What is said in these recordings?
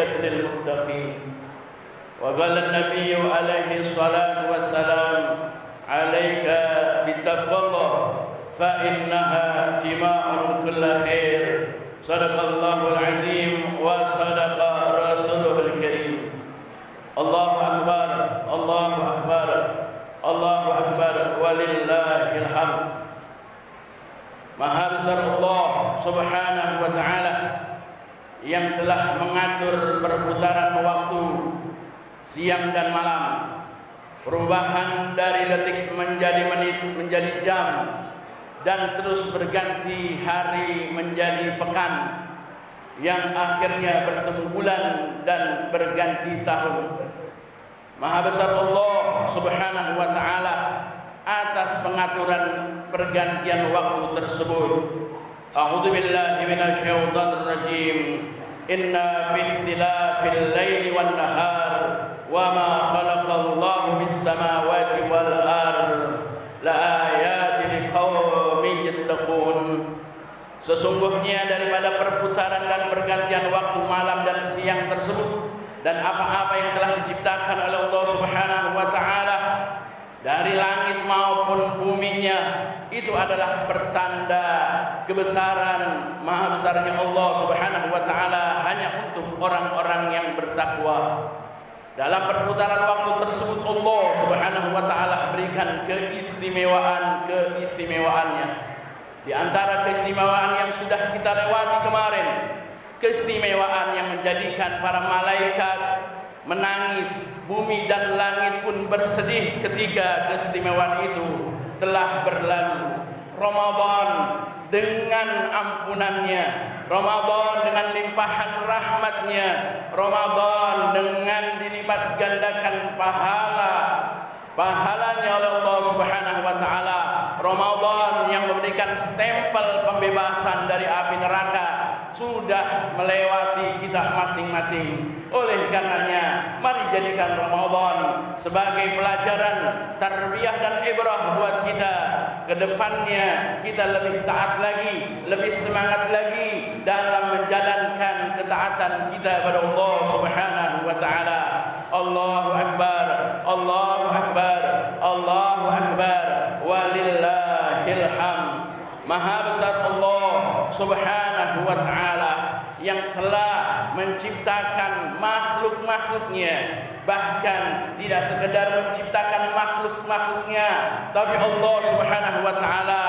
أعدت للمتقين. وقال النبي عليه الصلاة والسلام: عليك بتقوى الله فإنها جماع كل خير. صدق الله العظيم وصدق رسوله الكريم. الله أكبر الله أكبر الله أكبر ولله الحمد. Maha besar Allah Subhanahu wa ta'ala yang telah mengatur perputaran waktu siang dan malam, perubahan dari detik menjadi menit menjadi jam, dan terus berganti hari menjadi pekan, yang akhirnya bertemu bulan dan berganti tahun. Maha besar Allah Subhanahu wa ta'ala atas pengaturan pergantian waktu tersebut. A'udzu billahi minasyaitonir rajim. Inna fi ikhtilafil laili wan nahar wa ma khalaqallahu bis samawati wal ard la ayatin liqaumin yattaqun. Sesungguhnya daripada perputaran dan pergantian waktu malam dan siang tersebut, dan apa-apa yang telah diciptakan oleh Allah Subhanahu wa ta'ala dari langit maupun buminya, itu adalah pertanda kebesaran, maha besarnya Allah Subhanahu wa ta'ala hanya untuk orang-orang yang bertakwa. Dalam perputaran waktu tersebut Allah Subhanahu wa ta'ala berikan keistimewaan-keistimewaannya. Di antara keistimewaan yang sudah kita lewati kemarin, keistimewaan yang menjadikan para malaikat menangis, bumi dan langit pun bersedih ketika keistimewaan itu telah berlalu. Ramadan dengan ampunannya, Ramadan dengan limpahan rahmatnya, Ramadan dengan dilipat gandakan pahalanya oleh Allah Subhanahu wa ta'ala, Ramadan yang memberikan stempel pembebasan dari api neraka sudah melewati kita masing-masing. Oleh karenanya, mari jadikan Ramadan sebagai pelajaran, tarbiyah dan ibrah buat kita. Kedepannya kita lebih taat lagi, lebih semangat lagi dalam menjalankan ketaatan kita kepada Allah Subhanahu wa ta'ala. Allahu Akbar, Allahu Akbar, Allahu Akbar, walillahil hamd. Maha besar Allah Subhanahu wa ta'ala yang telah menciptakan makhluk-makhluknya. Bahkan tidak sekedar menciptakan makhluk-makhluknya, tapi Allah Subhanahu wa ta'ala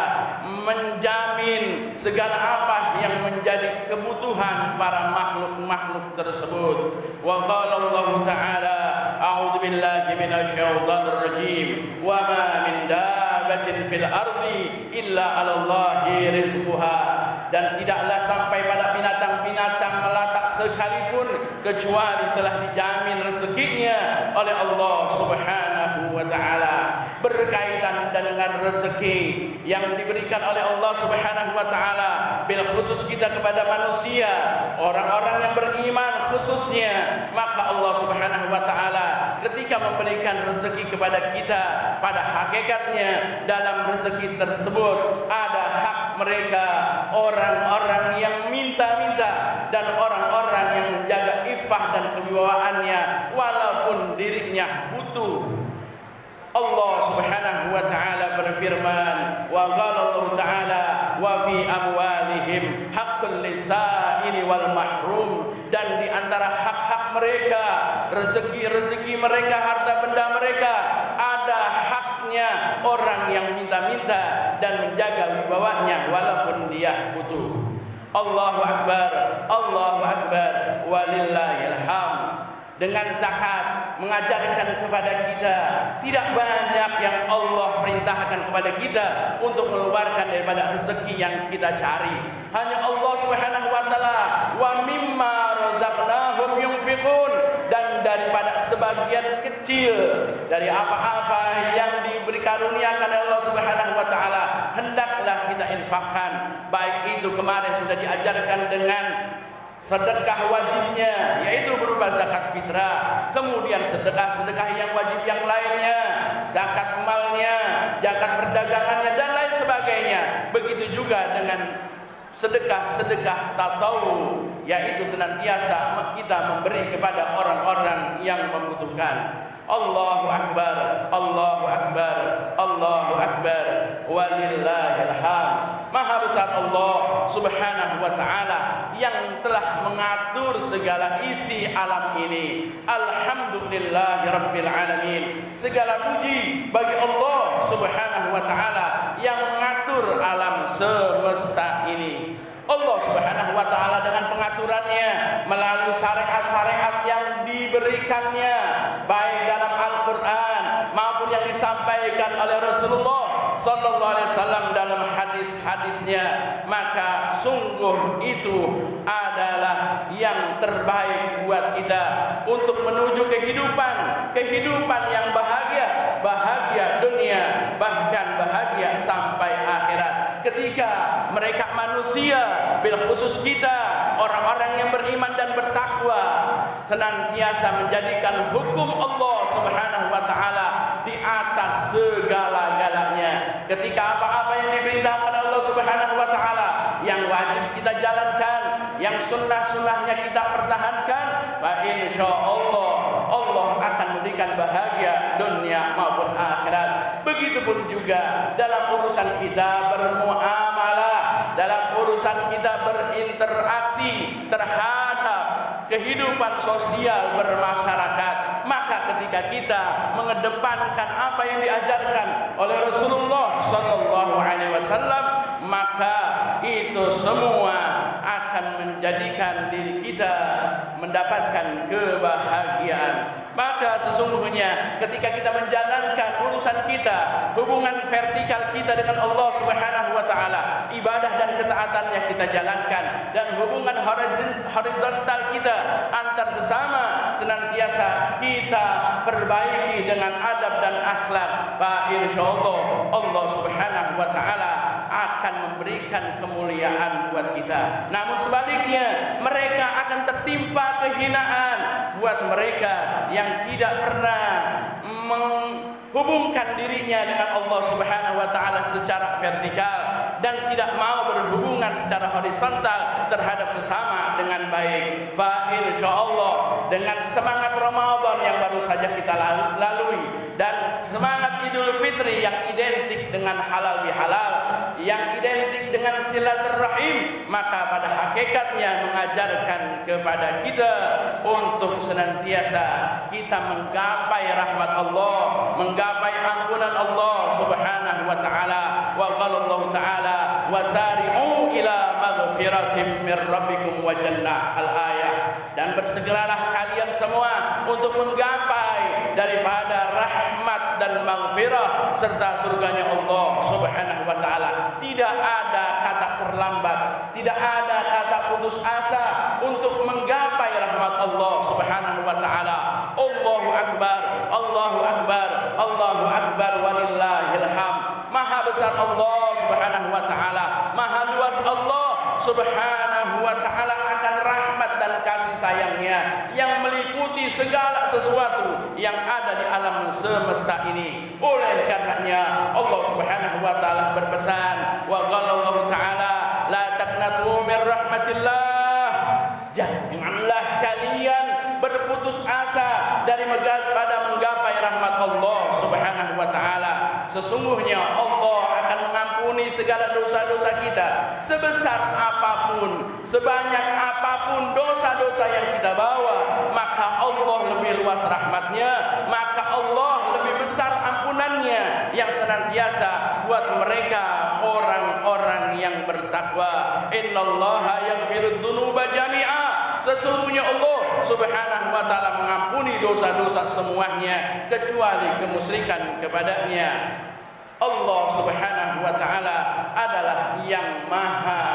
menjamin segala apa yang menjadi kebutuhan para makhluk-makhluk tersebut. Wa qala Allah ta'ala: a'udzu billahi minasyaitonir rajim. Wa ma min dabbatin fil ardi illa 'alallahi rizquha. Dan tidaklah sampai pada binatang-binatang melata sekalipun kecuali telah dijamin rezekinya oleh Allah Subhanahu wa ta'ala. Berkaitan dengan rezeki yang diberikan oleh Allah Subhanahu wa ta'ala, bil khusus kita kepada manusia, orang-orang yang beriman khususnya, maka Allah Subhanahu wa ta'ala ketika memberikan rezeki kepada kita, pada hakikatnya dalam rezeki tersebut ada hak mereka, orang-orang yang minta-minta dan orang-orang yang menjaga iffah dan kewibawaannya walaupun dirinya butuh. Allah Subhanahu wa ta'ala berfirman, wa qala Allah ta'ala: wa fi amwalihim haqqul lisaili wal mahrum. Dan di antara hak-hak mereka, rezeki-rezeki mereka, harta benda mereka, ada haknya orang yang minta-minta dan menjaga wibawanya walaupun dia butuh. Allahu Akbar, Allahu Akbar, walillahil hamd. Dengan zakat mengajarkan kepada kita tidak banyak yang Allah perintahkan kepada kita untuk mengeluarkan daripada rezeki yang kita cari. Hanya Allah Subhanahu wa ta'ala, wa mimma razaqnahum yunfiqun. Dan daripada sebagian kecil dari apa-apa yang diberi karuniakan oleh Allah Subhanahu wa ta'ala, hendaklah kita infakkan. Baik itu kemarin sudah diajarkan dengan sedekah wajibnya, yaitu berupa zakat fitrah, kemudian sedekah-sedekah yang wajib yang lainnya, zakat malnya, zakat perdagangannya dan lain sebagainya. Begitu juga dengan sedekah-sedekah tatawu, yaitu senantiasa kita memberi kepada orang-orang yang membutuhkan. Allahu Akbar, Allahu Akbar, Allahu Akbar, walillahil hamd. Maha besar Allah Subhanahu wa ta'ala yang telah mengatur segala isi alam ini. Alhamdulillahi rabbil alamin. Segala puji bagi Allah Subhanahu wa ta'ala yang mengatur alam semesta ini. Allah Subhanahu wa ta'ala dengan pengaturannya melalui syariat-syariat yang diberikannya, baik dalam Al-Quran maupun yang disampaikan oleh Rasulullah sallallahu alaihi wasallam dalam hadis-hadisnya, maka sungguh itu adalah yang terbaik buat kita untuk menuju kehidupan yang bahagia dunia, bahkan bahagia sampai akhirat. Ketika mereka manusia, bil khusus kita orang-orang yang beriman dan bertakwa, senantiasa menjadikan hukum Allah Subhanahu wa ta'ala di atas segala-galanya. Ketika apa-apa yang diberitakan Allah Subhanahu wa ta'ala yang wajib kita jalankan, yang sunnah-sunnahnya kita pertahankan, maka insyaallah Allah akan memberikan bahagia dunia maupun akhirat. Begitupun juga dalam urusan kita bermuamalah, dalam urusan kita berinteraksi terhadap kehidupan sosial bermasyarakat, maka ketika kita mengedepankan apa yang diajarkan oleh Rasulullah sallallahu alaihi wasallam, maka itu semua akan menjadikan diri kita mendapatkan kebahagiaan. Maka sesungguhnya ketika kita menjalankan urusan kita, hubungan vertikal kita dengan Allah Subhanahu wa ta'ala, ibadah dan ketaatannya kita jalankan, dan hubungan horizontal kita antar sesama senantiasa kita perbaiki dengan adab dan akhlak, fa insyaallah Allah Subhanahu wa ta'ala akan memberikan kemuliaan buat kita. Namun sebaliknya, mereka akan tertimpa kehinaan buat mereka yang tidak pernah menghubungkan dirinya dengan Allah Subhanahu wa ta'ala secara vertikal dan tidak mau berhubungan secara horizontal terhadap sesama dengan baik. Fa insyaallah dengan semangat Ramadan yang baru saja kita lalui dan semangat Idul Fitri yang identik dengan halal bihalal, yang identik dengan silaturahim, maka pada hakikatnya mengajarkan kepada kita untuk senantiasa kita menggapai rahmat Allah, menggapai ampunan Allah Subhanahu wa ta'ala. Wa qala Allah ta'ala wasari'u ila maghfiratin min rabbikum wa jannah, al-ayah. Dan bersegeralah kalian semua untuk menggapai daripada rahmat dan maghfirah serta surganya Allah Subhanahu wa ta'ala. Tidak ada kata terlambat, tidak ada kata putus asa untuk menggapai rahmat Allah Subhanahu wa ta'ala. Allahu Akbar, Allahu Akbar, Allahu Akbar, walillahil hamd. Maha besar Allah Subhanahu wa ta'ala, maha luas Allah Subhanahu wa ta'ala akan rahmat dan kasih sayangnya yang meliputi segala sesuatu yang ada di alam semesta ini. Oleh karenanya Allah Subhanahu wa ta'ala berpesan, wa qala Allah ta'ala la taqnatu min rahmatillah, janganlah kalian berputus asa pada menggapai rahmat Allah Subhanahu wa ta'ala. Sesungguhnya Allah akan mengampuni segala dosa-dosa kita, sebesar apapun, sebanyak apapun dosa-dosa yang kita bawa, maka Allah lebih luas rahmatnya, maka Allah lebih besar ampunannya yang senantiasa buat mereka orang-orang yang bertakwa. Innallaha yaghfirud dzunuba jami'a, sesungguhnya Allah Subhanahu wa ta'ala mengampuni dosa-dosa semuanya kecuali kemusyrikan kepadanya. Allah Subhanahu wa ta'ala adalah yang maha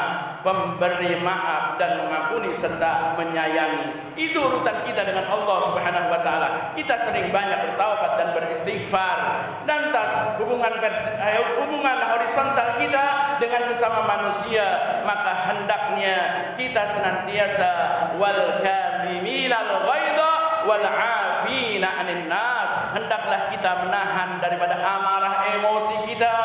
pemberi maaf dan mengampuni serta menyayangi. Itu urusan kita dengan Allah Subhanahu wa ta'ala. Kita sering banyak bertaubat dan beristighfar. Dan hubungan horizontal kita dengan sesama manusia, maka hendaknya kita senantiasa wal kadhiminal ghaidha wal 'afina 'anil nas, hendaklah kita menahan daripada amarah emosi kita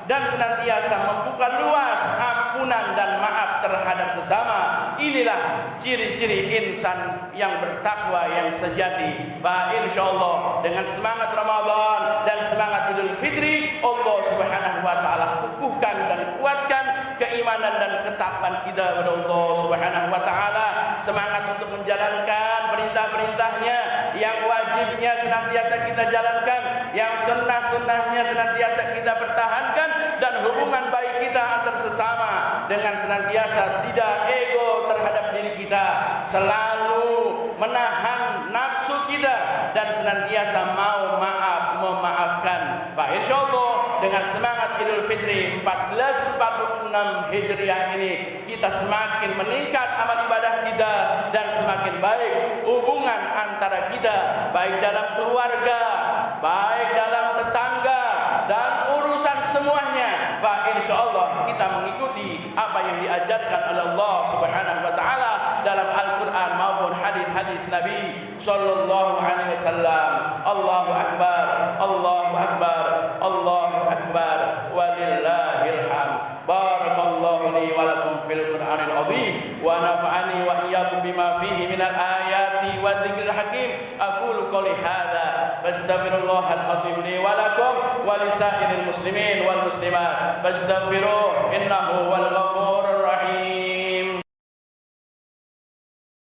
dan dengan senantiasa membuka luas ampunan dan maaf terhadap sesama. Inilah ciri-ciri insan yang bertakwa yang sejati. Fa insyaallah dengan semangat Ramadan dan semangat Idul Fitri, Allah Subhanahu wa taala kukuhkan dan kuatkan keimanan dan ketakwaan kita kepada Allah Subhanahu wa taala. Semangat untuk menjalankan perintah-perintahnya, yang wajibnya senantiasa kita jalankan, yang sunnah-sunnahnya senantiasa kita pertahankan, dan hubungan baik kita antar sesama dengan senantiasa tidak ego terhadap diri kita, selalu menahan nafsu kita dan senantiasa mau memaafkan. Fa insyaallah dengan semangat Idul Fitri 1446 Hijriah ini kita semakin meningkat amal ibadah kita dan semakin baik hubungan antara kita, baik dalam keluarga, baik dalam tetangga dan urusan semuanya. Fa insyaallah kita mengikuti apa yang diajarkan oleh Allah Subhanahu wa taala dalam Al-Qur'an maupun hadis-hadis Nabi sallallahu alaihi wasallam. Allahu akbar, Allahu akbar, Allahu akbar, walillahil hamd. Barakallahu li wa lakum fil Qur'anil azim wa nafa'ani wa iyyakum bima fihi minal ayati wa dzikril hakim. Aqulu qouli hadza fastaghfirullahal azim li wa lakum wa lisairil muslimin wal muslimat fastaghfiruhu innahu wal ghafurur